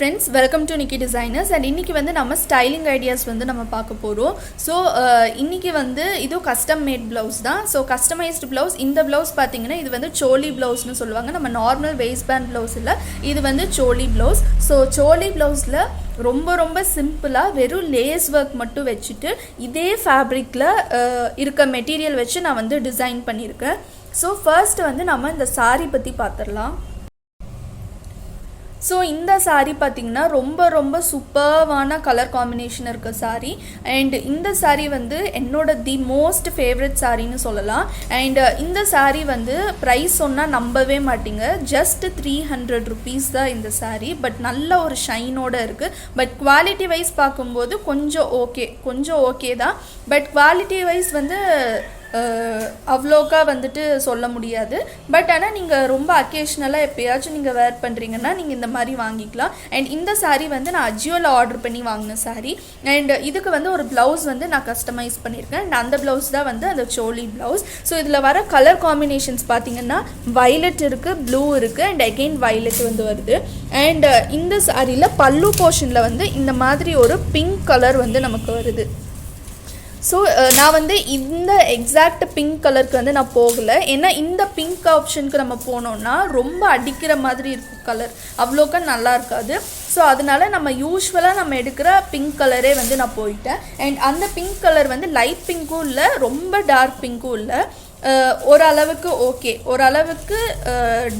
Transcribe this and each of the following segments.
friends, welcome to Nikki Designers and இன்னைக்கு வந்து நம்ம styling ideas வந்து நம்ம பார்க்க போறோம். So இன்னைக்கு வந்து இது custom made blouse தான். So customized blouse, இந்த blouse பாத்தீங்கன்னா இது வந்து choli blouse னு சொல்லுவாங்க. நம்ம normal waistband blouse இல்ல, இது வந்து choli blouse. So choli blouseல ரொம்ப சிம்பிளா வெறும் லேஸ் ஒர்க் மட்டும் வெச்சிட்டு இதே ஃபேப்ரிக்ல இருக்க மெட்டீரியல் வெச்சு நான் வந்து டிசைன் பண்ணியிருக்கேன். ஸோ ஃபர்ஸ்ட் வந்து நம்ம இந்த சாரி பற்றி பார்த்துடலாம். ஸோ இந்த சாரீ பார்த்திங்கன்னா ரொம்ப சூப்பர்வான கலர் காம்பினேஷன் இருக்க சாரீ. அண்ட் இந்த சாரீ வந்து என்னோட தி மோஸ்ட் ஃபேவரட் சாரின்னு சொல்லலாம். அண்ட் இந்த சாரீ வந்து ப்ரைஸ் சொன்னால் நம்பவே மாட்டிங்க, ஜஸ்ட் 300 rupees தான் இந்த சாரீ. பட் நல்ல ஒரு ஷைனோடு இருக்குது. பட் குவாலிட்டி வைஸ் பார்க்கும்போது கொஞ்சம் ஓகே தான். பட் குவாலிட்டி வைஸ் வந்து அவ்வளோக்கா வந்துட்டு சொல்ல முடியாது. பட் ஆனால் நீங்கள் ரொம்ப அக்கேஷ்னலாக எப்போயாச்சும் நீங்கள் வேர் பண்ணுறீங்கன்னா நீங்கள் இந்த மாதிரி வாங்கிக்கலாம். அண்ட் இந்த சாரீ வந்து நான் அஜியோவில் ஆர்டர் பண்ணி வாங்கின சாரீ. அண்ட் இதுக்கு வந்து ஒரு ப்ளவுஸ் வந்து நான் கஸ்டமைஸ் பண்ணியிருக்கேன். அண்ட் அந்த ப்ளவுஸ் தான் வந்து அந்த சோலி ப்ளவுஸ். ஸோ இதில் வர கலர் காம்பினேஷன்ஸ் பார்த்தீங்கன்னா வைலட் இருக்குது, ப்ளூ இருக்குது, அண்ட் அகெயின் வைலட் வந்து வருது. அண்ட் இந்த சாரியில் பல்லு போர்ஷனில் வந்து இந்த மாதிரி ஒரு பிங்க் கலர் வந்து நமக்கு வருது. ஸோ நான் வந்து இந்த எக்ஸாக்ட் பிங்க் கலருக்கு வந்து நான் போகலை. ஏன்னா இந்த பிங்க் ஆப்ஷனுக்கு நம்ம போனோம்னா ரொம்ப அடிக்கிற மாதிரி இருக்கும் கலர், அவ்வளோக்கா நல்லா இருக்காது. ஸோ அதனால நம்ம யூஸ்வலாக நம்ம எடுக்கிற பிங்க் கலரே வந்து நான் போயிட்டேன். அண்ட் அந்த பிங்க் கலர் வந்து லைட் பிங்க்கும் இல்லை, ரொம்ப டார்க் பிங்க்கும் இல்லை, ஓரளவுக்கு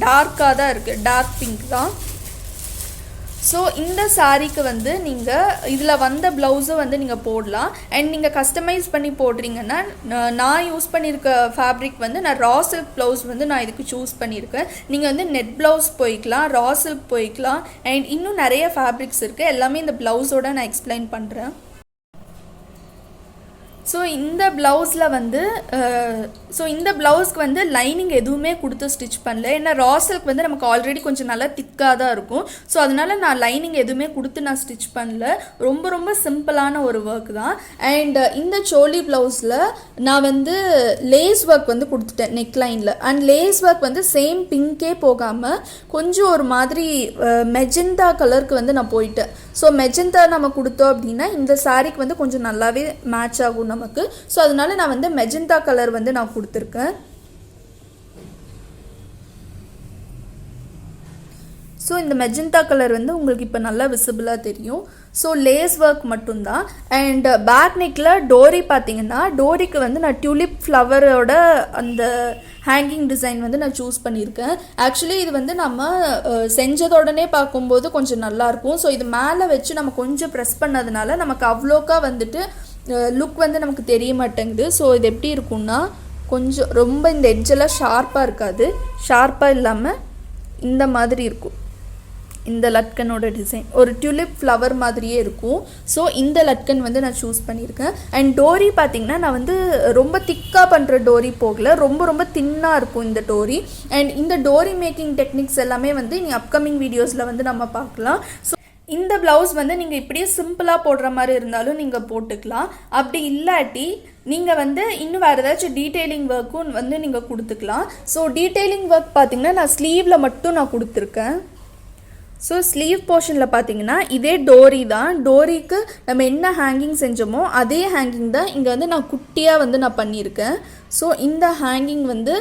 டார்க்காக தான் இருக்குது, டார்க் பிங்க் தான். ஸோ இந்த சாரீக்கு வந்து நீங்கள் இதில் வந்த ப்ளவுஸும் வந்து நீங்கள் போடலாம். அண்ட் நீங்கள் கஸ்டமைஸ் பண்ணி போடுறீங்கன்னா நான் யூஸ் பண்ணியிருக்க ஃபேப்ரிக் வந்து நான் ரா சில்க் ப்ளவுஸ் வந்து நான் இதுக்கு சூஸ் பண்ணியிருக்கேன். நீங்கள் வந்து நெட் ப்ளவுஸ் போய்க்கலாம், ரா சில்க் போய்க்கலாம், அண்ட் இன்னும் நிறைய ஃபேப்ரிக்ஸ் இருக்குது. எல்லாமே இந்த ப்ளவுஸோடு நான் எக்ஸ்பிளைன் பண்ணுறேன். ஸோ இந்த ப்ளவுஸில் வந்து இந்த ப்ளவுஸ்க்கு வந்து லைனிங் எதுவுமே கொடுத்து ஸ்டிச் பண்ணல. ஏன்னா ரா சில்க் வந்து நமக்கு ஆல்ரெடி கொஞ்சம் நல்லா திக்காக தான் இருக்கும். ஸோ அதனால் நான் லைனிங் எதுவுமே கொடுத்து நான் ஸ்டிச் பண்ணல. ரொம்ப சிம்பிளான ஒரு ஒர்க் தான். அண்ட் இந்த சோலி ப்ளவுஸில் நான் வந்து லேஸ் ஒர்க் வந்து கொடுத்துட்டேன் நெக் லைனில். அண்ட் லேஸ் ஒர்க் வந்து சேம் பிங்கே போகாமல் கொஞ்சம் ஒரு மாதிரி மெஜந்தா கலருக்கு வந்து நான் போயிட்டேன். ஸோ மெஜந்தா நம்ம கொடுத்தோம் அப்படின்னா இந்த சாரீக்கு வந்து கொஞ்சம் நல்லாவே மேட்ச் ஆகும் நமக்கு. ஸோ அதனால நான் வந்து மெஜந்தா கலர் வந்து நான் கொடுத்துருக்கேன். ஸோ இந்த மெஜந்தா கலர் வந்து உங்களுக்கு இப்போ நல்லா விசிபிளாக தெரியும். ஸோ லேஸ் ஒர்க் மட்டும்தான். அண்ட் பேக் நெக்கில் டோரி பார்த்தீங்கன்னா டோரிக்கு வந்து நான் டியூலிப் ஃப்ளவரோட அந்த ஹேங்கிங் டிசைன் வந்து நான் சூஸ் பண்ணியிருக்கேன். ஆக்சுவலி இது வந்து நம்ம செஞ்சதோடனே பார்க்கும்போது கொஞ்சம் நல்லாயிருக்கும். ஸோ இது மேலே வச்சு நம்ம கொஞ்சம் ப்ரெஸ் பண்ணதுனால நமக்கு அவ்வளோக்கா வந்துட்டு லுக் வந்து நமக்கு தெரிய மாட்டேங்குது. ஸோ இது எப்படி இருக்கும்னா கொஞ்சம் ரொம்ப இந்த எட்ஜெல்லாம் ஷார்ப்பாக இருக்காது, ஷார்ப்பாக இல்லாமல் இந்த மாதிரி இருக்கும். இந்த லட்கனோட டிசைன் ஒரு டியூலிப் ஃப்ளவர் மாதிரியே இருக்கும். ஸோ இந்த லட்கன் வந்து நான் சூஸ் பண்ணியிருக்கேன். அண்ட் டோரி பார்த்திங்கன்னா நான் வந்து ரொம்ப திக்காக பண்ணுற டோரி போகல, ரொம்ப தின்னாக இருக்கும் இந்த டோரி. அண்ட் இந்த டோரி மேக்கிங் டெக்னிக்ஸ் எல்லாமே வந்து இனி அப்கமிங் வீடியோஸில் வந்து நம்ம பார்க்கலாம். ஸோ இந்த ப்ளவுஸ் வந்து நீங்கள் இப்படியே சிம்பிளாக போடுற மாதிரி இருந்தாலும் நீங்கள் போட்டுக்கலாம். அப்படி இல்லாட்டி நீங்கள் வந்து இன்னும் வேறு ஏதாச்சும் டீட்டெயிலிங் ஒர்க்கும் வந்து நீங்கள் கொடுத்துக்கலாம். ஸோ டீட்டெயிலிங் ஒர்க் பார்த்திங்கன்னா நான் ஸ்லீவில் மட்டும் நான் கொடுத்துருக்கேன். ஸோ ஸ்லீவ் போர்ஷனில் பார்த்தீங்கன்னா இதே டோரி தான். டோரிக்கு நம்ம என்ன ஹேங்கிங் செஞ்சோமோ அதே ஹேங்கிங் தான் இங்கே வந்து நான் குட்டியாக வந்து நான் பண்ணியிருக்கேன். ஸோ இந்த ஹேங்கிங் வந்து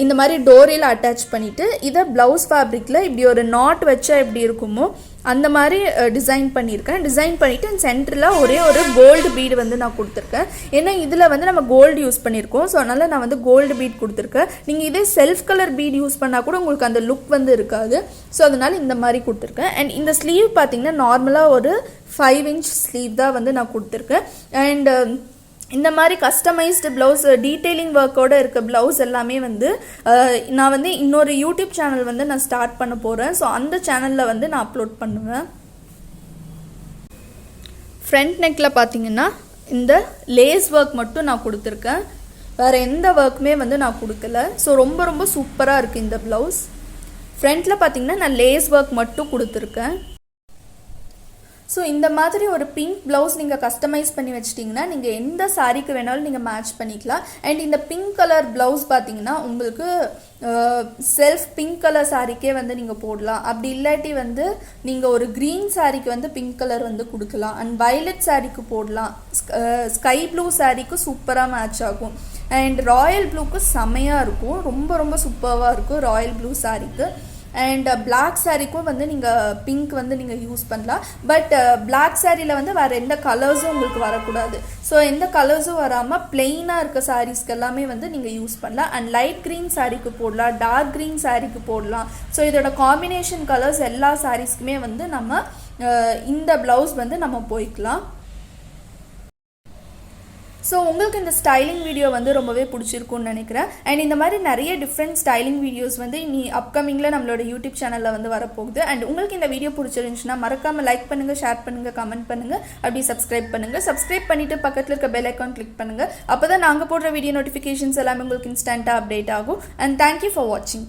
இந்த மாதிரி டோரியில் அட்டாச் பண்ணிவிட்டு இதை ப்ளவுஸ் ஃபேப்ரிக்கில் இப்படி ஒரு நாட் வச்சா எப்படி இருக்குமோ அந்த மாதிரி டிசைன் பண்ணியிருக்கேன். டிசைன் பண்ணிவிட்டு சென்டரில் ஒரே ஒரு கோல்டு பீடு வந்து நான் கொடுத்துருக்கேன். ஏன்னா இதில் வந்து நம்ம கோல்டு யூஸ் பண்ணியிருக்கோம். ஸோ அதனால் நான் வந்து கோல்டு பீட் கொடுத்துருக்கேன். நீங்கள் இதே செல்ஃப் கலர் பீட் யூஸ் பண்ணால் கூட உங்களுக்கு அந்த லுக் வந்து இருக்காது. ஸோ அதனால் இந்த மாதிரி கொடுத்துருக்கேன். அண்ட் இந்த ஸ்லீவ் பார்த்திங்கன்னா நார்மலாக ஒரு 5 inch ஸ்லீவ் தான் வந்து நான் கொடுத்துருக்கேன். அண்ட் இந்த மாதிரி கஸ்டமைஸ்டு ப்ளவுஸ் டீட்டெயிலிங் ஒர்க்கோடு இருக்க ப்ளவுஸ் எல்லாமே வந்து நான் வந்து இன்னொரு யூடியூப் சேனல் வந்து நான் ஸ்டார்ட் பண்ண போகிறேன். ஸோ அந்த சேனலில் வந்து நான் அப்லோட் பண்ணுவேன். ஃப்ரண்ட் நெக்கில் பார்த்தீங்கன்னா இந்த லேஸ் ஒர்க் மட்டும் நான் கொடுத்துருக்கேன், வேறு எந்த ஒர்க்குமே வந்து நான் கொடுக்கல. ஸோ ரொம்ப சூப்பராக இருக்குது இந்த ப்ளவுஸ். ஃப்ரண்ட்டில் பார்த்தீங்கன்னா நான் லேஸ் ஒர்க் மட்டும் கொடுத்துருக்கேன். ஸோ இந்த மாதிரி ஒரு பிங்க் ப்ளவுஸ் நீங்கள் கஸ்டமைஸ் பண்ணி வச்சிட்டிங்கன்னா நீங்கள் எந்த சாரீக்கு வேணாலும் நீங்கள் மேட்ச் பண்ணிக்கலாம். அண்ட் இந்த பிங்க் கலர் ப்ளவுஸ் பார்த்தீங்கன்னா உங்களுக்கு செல்ஃப் பிங்க் கலர் சாரீக்கே வந்து நீங்கள் போடலாம். அப்படி இல்லாட்டி வந்து நீங்கள் ஒரு க்ரீன் சாரீக்கு வந்து பிங்க் கலர் வந்து கொடுக்கலாம். அண்ட் வயலட் சாரீக்கு போடலாம். ஸ்கை ப்ளூ சாரீக்கு சூப்பராக மேட்ச் ஆகும். அண்ட் ராயல் ப்ளூக்கு செமையாக இருக்கும், ரொம்ப ரொம்ப சூப்பராக இருக்கும் ராயல் ப்ளூ சாரீக்கு. அண்ட் பிளாக் சாரீக்கும் வந்து நீங்கள் பிங்க் வந்து நீங்கள் யூஸ் பண்ணலாம். பட் பிளாக் சாரியில் வந்து வேறு எந்த கலர்ஸும் உங்களுக்கு வரக்கூடாது. ஸோ எந்த கலர்ஸும் வராமல் பிளெயினாக இருக்க சாரீஸ்க்கு எல்லாமே வந்து நீங்கள் யூஸ் பண்ணலாம். அண்ட் லைட் க்ரீன் சாரீக்கு போடலாம், டார்க் க்ரீன் சாரீக்கு போடலாம். ஸோ இதோட காம்பினேஷன் கலர்ஸ் எல்லா சாரீஸ்க்குமே வந்து நம்ம இந்த ப்ளவுஸ் வந்து நம்ம போய்க்கலாம். ஸோ உங்களுக்கு இந்த ஸ்டைலிங் வீடியோ வந்து ரொம்பவே பிடிச்சிருக்குன்னு நினைக்கிறேன். அண்ட் இந்த மாதிரி நிறைய டிஃப்ரெண்ட் ஸ்டைலிங் வீடியோஸ் வந்து இனி அப்கமிங்கில் நம்மளோட யூடியூப் சேனலில் வந்து வரப்போகுது. அண்ட் உங்களுக்கு இந்த வீடியோ பிடிச்சிருந்துச்சுன்னா மறக்காமல் லைக் பண்ணுங்கள், ஷேர் பண்ணுங்கள், கமெண்ட் பண்ணுங்கள், அப்படி சப்ஸ்கிரைப் பண்ணுங்கள். சப்ஸ்கிரைப் பண்ணிவிட்டு பக்கத்தில் இருக்க பெல் ஐக்கான் கிளிக் பண்ணுங்கள். அப்போ தான் நாங்கள் போடுற வீடியோ நோட்டிஃபிகேஷன்ஸ் எல்லாமே உங்களுக்கு இன்ஸ்டண்ட்டாக அப்டேட் ஆகும். அண்ட் தேங்க்யூ ஃபார் வாட்சிங்.